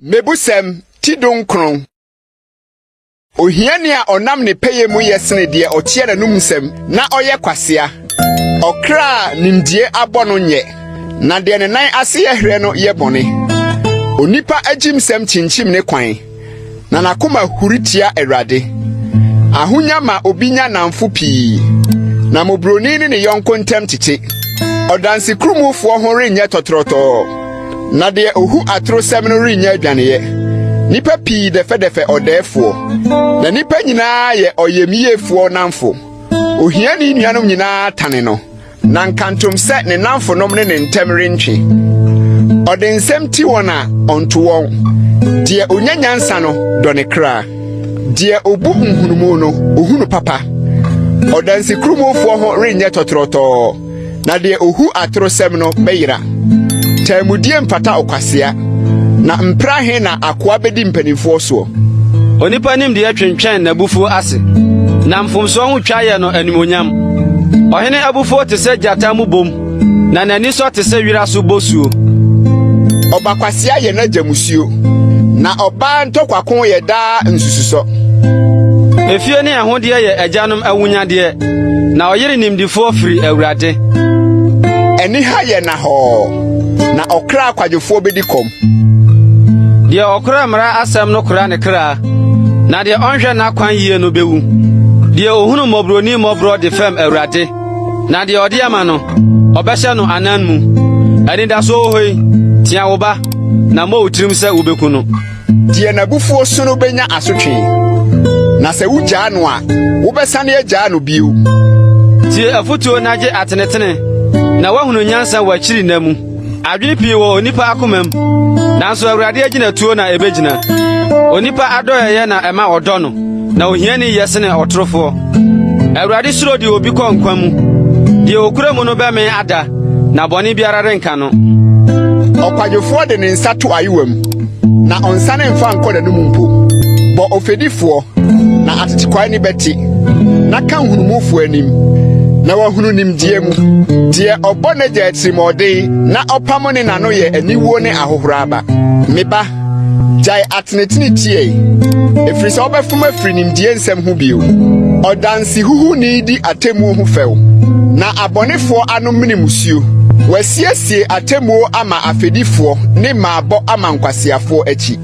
Mebusem tidon kron. Ohiani a onam ne peye mu yesene de otie na numsem na oye kwasea. Okra nimdie abono nye. Na de ne nan ase yehre no ye bone. Onipa agimsem chinchim ne kwan. Na nakoma huritia Awurade. Ahunya ma obinya namfo pii. Na mobroni ne yonko ntem tete. Odansi krumufo ho renye totroto. Na de ohu atrosem no renye adwaneye. Nipa pii defe odefo. Na nipa nyina ye oyemiyefo namfo. Ohiani nuanom nyina tane no. Na nkantom se ne namfo nom ne ntem rentwe. Odensem ti wona onto won. Die onyanyansa no do ne kra. Die obu nhunumu no ohunu papa. Odansi krumofo ho renye totroto. Na de ohu atrosem no beyira. Taimudie mpata okwasea. Na mprahe na akwa bedi mpanimfo so. Onipa nim de atwentwen na bufu ase. Na mfomso ho twaye no animonyam. Ohene abufo te se jata mu bom. Na nani so te se wira so bosuo. Obakwasea ye na jamusuo. Na oba ntokwakon ye da nsususo. Efie ne ahode ye ajanom awunyade. Na oyere nimdifo firi Awurade. Eni ha ye na ho. Na okra akwadwofo bedi kom. Die okra mra asem no kra ne kra. Na die onhwe na kwan yie no bewu. Die ohunu mobroni mobro de fam Awurade. Na die ode ama no obehye no anan mu. Ani da so hoi tia wo ba na mo utrim se ubeku no. Die nabufuo so no benya asotwe. Na se wugya no a wo besane agya no biu. Tie afutuo naje atenetene. Na wahunu nyansa wachiri namu. Adwene pii wo onipa akomam. Nanso Awurade agina tuo na ebegina. Onipa adoyeye na ema odo no. Na ohiani yesene otorofo. Awurade suro di obi konkwa mu. Die okura mu no be me ada. Na boni biara renka no. Okwadwofo de ne nsa to ayewam. Na onsane mfa nkoda no mumpo. Bo ofedifo na atetekwai ni beti. Na ka hunumufo anim. Na wahunu nimdie mu. Die obone gya atrimode na opamone na no ye aniwuo ne ahohoraba. Meba jai atnetini tie. Efrisa obefuma firi nimdie nsem ho bio. Odansi huhu ni di atemu ho few. Na abonefo anomni musuo. Wasiesie atemu ama afedifo ne maabo ama nkwasiafo achi.